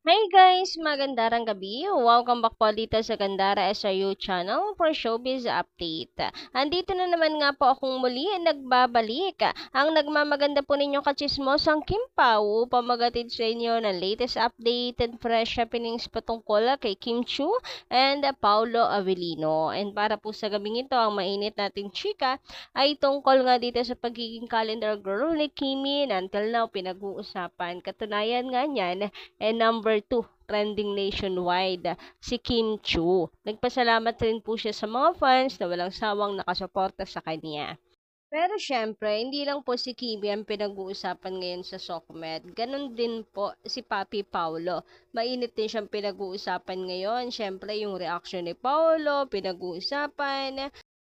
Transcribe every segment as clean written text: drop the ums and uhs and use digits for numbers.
Hey guys! Magandang gabi! Welcome back po dito sa Gandara SRU channel for Showbiz Update. Andito na naman nga po akong muli nagbabalik. Ang nagmamaganda po ninyong kachismosang Kim Pao, pamagatid sa inyo ng latest update and fresh happenings patungkol kay Kim Chu and Paulo Avellino. And para po sa gabing ito, ang mainit nating chika ay tungkol nga dito sa pagiging calendar girl ni Kimi na until now pinag-uusapan. Katunayan nga niyan, and number 2, trending nationwide, si Kim Chu. Nagpasalamat rin po siya sa mga fans na walang sawang nakasuporta sa kanya. Pero syempre, hindi lang po si Kimi ang pinag-uusapan ngayon sa SOCMED. Ganon din po si Papi Paulo. Mainit din siyang pinag-uusapan ngayon. Syempre, yung reaction ni Paulo, pinag-uusapan.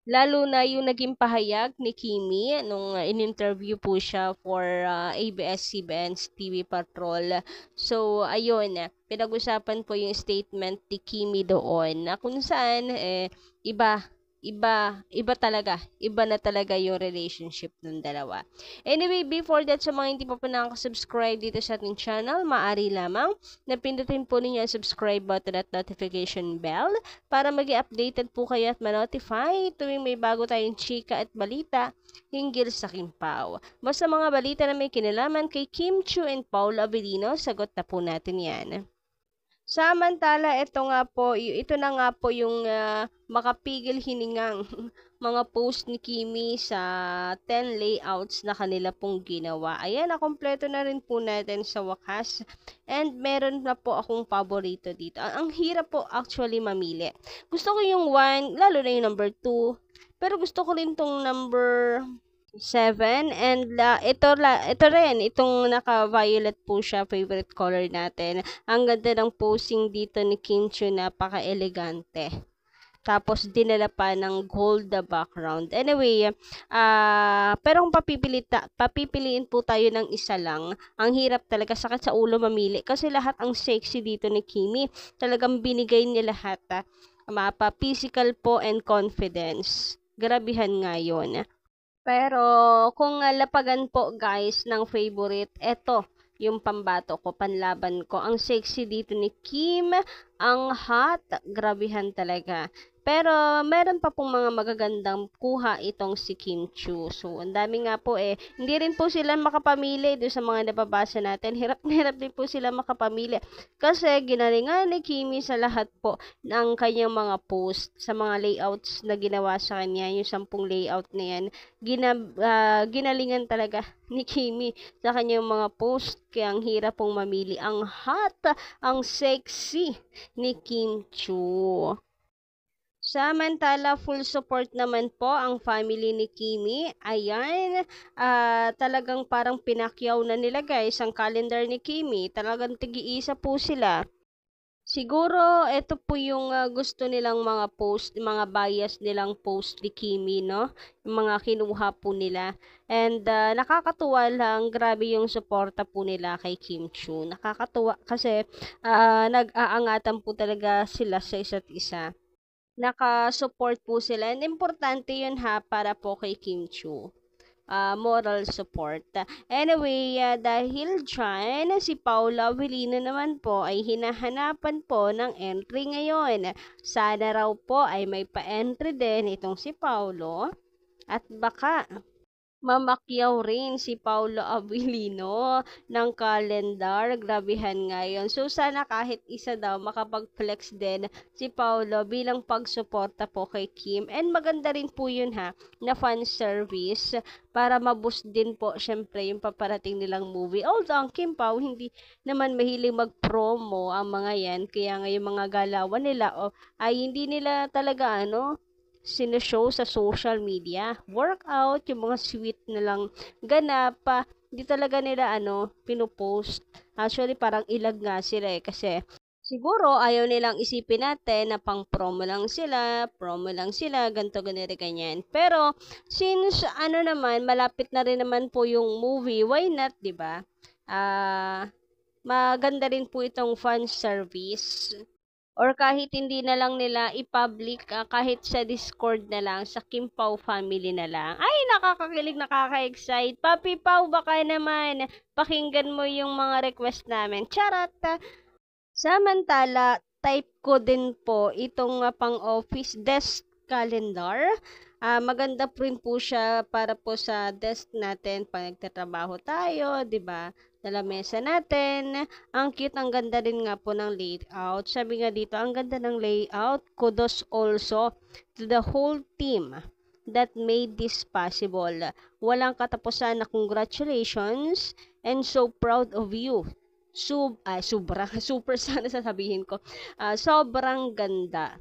Lalo na yung naging pahayag ni Kimi nung in-interview po siya for ABS-CBN's TV Patrol. So, ayun, pinag-usapan po yung statement ni Kimi doon na kung saan iba iba talaga. Iba na talaga yung relationship ng dalawa. Anyway, before that, sa mga hindi pa po nakaka-subscribe dito sa ating channel, maaari lamang na pindutin po ninyo ang subscribe button at notification bell para maging updated po kayo at ma-notify tuwing may bago tayong chika at balita hinggil sa Kim Pao. Basta mga balita na may kinalaman kay Kim Chu and Paul Avellino, sagot na po natin yan. Samantala, ito na nga po yung makapigil hiningang mga post ni Kimi sa 10 layouts na kanila pong ginawa. Ayan, nakompleto na rin po natin sa wakas. And meron na po akong paborito dito. Ang hirap po actually mamili. Gusto ko yung 1, lalo na yung number 2. Pero gusto ko rin tong number 7 and ito rin, itong naka-violet po siya, favorite color natin. Ang ganda ng posing dito ni Kim Chu, napaka-elegante. Tapos dinala pa ng gold na background. Anyway, pero kung papipiliin po tayo ng isa lang, ang hirap talaga, sakit sa ulo mamili kasi lahat ang sexy dito ni Kimi. Talagang binigay niya lahat. Mapa physical po and confidence. Grabihan nga yun. Pero kung lapagan po guys ng favorite, eto yung pambato ko, panlaban ko. Ang sexy dito ni Kim, ang hot, grabihan talaga. Pero meron pa pong mga magagandang kuha itong si Kim Chu. So, ang dami nga po hindi rin po sila makapamili doon sa mga nababasa natin. Hirap na hirap din po sila makapamili. Kasi ginalingan ni Kimi sa lahat po ng kanyang mga post, sa mga layouts na ginawa sa kanya, yung 10 layout na yan, ginalingan talaga ni Kimi sa kanyang mga post, kaya ang hirap pong mamili. Ang hot, ang sexy ni Kim Chu. Samantala, full support naman po ang family ni Kimi. Ayan, talagang parang pinakyaw na nila guys ang calendar ni Kimi. Talagang tig-iisa po sila. Siguro, ito po yung gusto nilang mga post, mga bias nilang post ni Kimi, no? Yung mga kinuha po nila. And nakakatuwa lang, grabe yung suporta po nila kay Kim Chu. Nakakatuwa kasi nag-aangatan po talaga sila sa isa't isa. Naka-support po sila. And importante yun ha, para po kay Kim Chu. Moral support. Anyway, dahil dyan, si Paula Avellino naman po ay hinahanapan po ng entry ngayon. Sana raw po ay may pa-entry din itong si Paulo. At baka mamakyaw rin si Paulo Avellino ng calendar. Grabihan ngayon. So, sana kahit isa daw makapag-flex din si Paulo bilang pagsuporta po kay Kim. And maganda rin po yun ha, na fan service para maboost din po syempre yung paparating nilang movie. Although ang Kim Pao hindi naman mahilig mag-promo ang mga yan. Kaya ngayon mga galawan nila ay hindi nila talaga sineshow sa social media. Workout, yung mga sweet na lang ganap pa. Hindi talaga nila pinupost. Actually, parang ilag nga sila kasi siguro ayaw nilang isipin natin na pang promo lang sila, ganto ganito ganyan. Pero since naman, malapit na rin naman po yung movie, why not, 'di ba? Maganda rin po itong fan service. Or kahit hindi na lang nila i-public, kahit sa Discord na lang, sa Kim Pao family na lang. Ay, nakakakilig, nakaka-excite. Papi Pao, baka naman pakinggan mo yung mga request namin. Charot! Samantala, type ko din po itong pang-office desk calendar. Maganda po rin po siya para po sa desk natin pag nagtatrabaho tayo, 'di ba? Sa lamesa natin. Ang cute, ang ganda din nga po ng layout. Sabi nga dito, ang ganda ng layout. Kudos also to the whole team that made this possible. Walang katapusan na congratulations and so proud of you. Sobrang, super sana sasabihin ko. Sobrang ganda.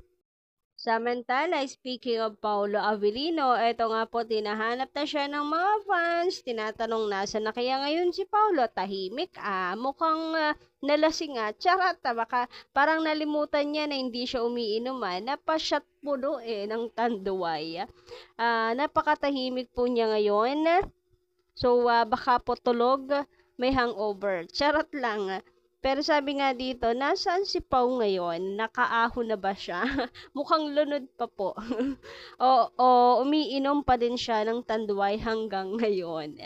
Samantala, speaking of Paulo Avellino, eto nga po, tinahanap na siya ng mga fans. Tinatanong nasa na kaya ngayon si Paulo. Tahimik, mukhang nalasing Charot, baka parang nalimutan niya na hindi siya umiinom Napashot puno ng tanduay. Napakatahimik po niya ngayon. So, baka po tulog, may hangover. Charot lang. Pero sabi nga dito, nasaan si Pau ngayon? Nakaahon na ba siya? Mukhang lunod pa po. o umiinom pa din siya ng tanduay hanggang ngayon.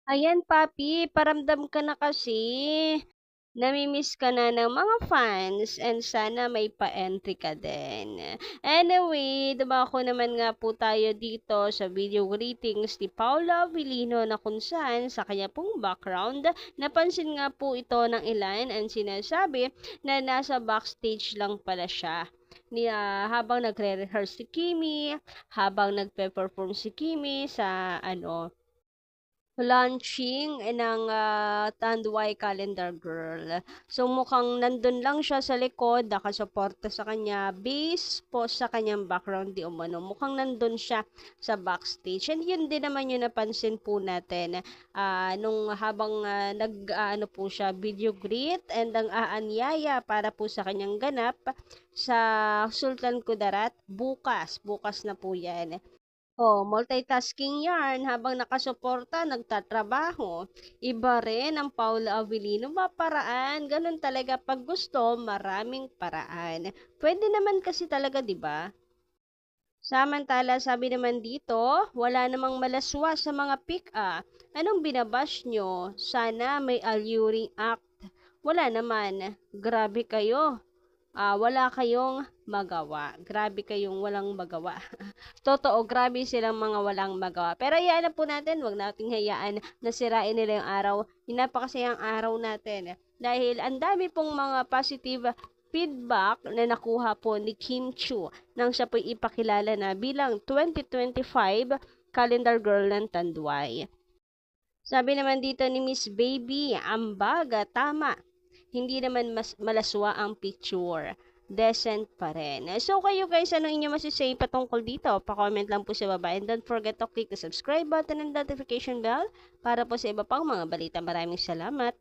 Ayan, papi, paramdam ka na kasi. Namimiss ka na ng mga fans and sana may pa-entry ka din. Anyway, dumako naman nga po tayo dito sa video greetings ni Paula Avellino na kung saan sa kanya pong background, napansin nga po ito ng ilan and sinasabi na nasa backstage lang pala siya. Habang nagre-rehearse si Kimi, habang nagpe-perform si Kimi sa launching ng Tanduay Calendar Girl. So mukhang nandun lang siya sa likod, nakasuporta sa kanya, base po sa kanyang background di umano. Mukhang nandun siya sa backstage. And yun din naman yung napansin po natin nung habang po siya video greet and ang aanyaya para po sa kanyang ganap sa Sultan Kudarat bukas na po yan. Multitasking yarn habang nakasuporta, nagtatrabaho. Iba rin ang Paula Avellino, paraan. Ganun talaga pag gusto, maraming paraan. Pwede naman kasi talaga, 'di ba? Samantala, sabi naman dito, wala namang malaswa sa mga pick-up. Anong binabash nyo? Sana may alluring act. Wala naman. Grabe kayo. Wala kayong magawa. Grabe kayong walang magawa. Totoo, grabe silang mga walang magawa. Pero hayaan na po natin, wag nating hayaan na sirain nila yung araw. Napakasayang araw natin. Dahil ang dami pong mga positive feedback na nakuha po ni Kim Chu nang siya po ipakilala na bilang 2025 Calendar Girl ng Tanduay. Sabi naman dito ni Miss Baby, ambaga, tama. Hindi naman malaswa ang picture. Decent pa rin. So, kayo guys, ano inyo masisay patungkol dito? Pa-comment lang po sa baba. And don't forget to click the subscribe button and notification bell para po sa iba pang mga balita. Maraming salamat.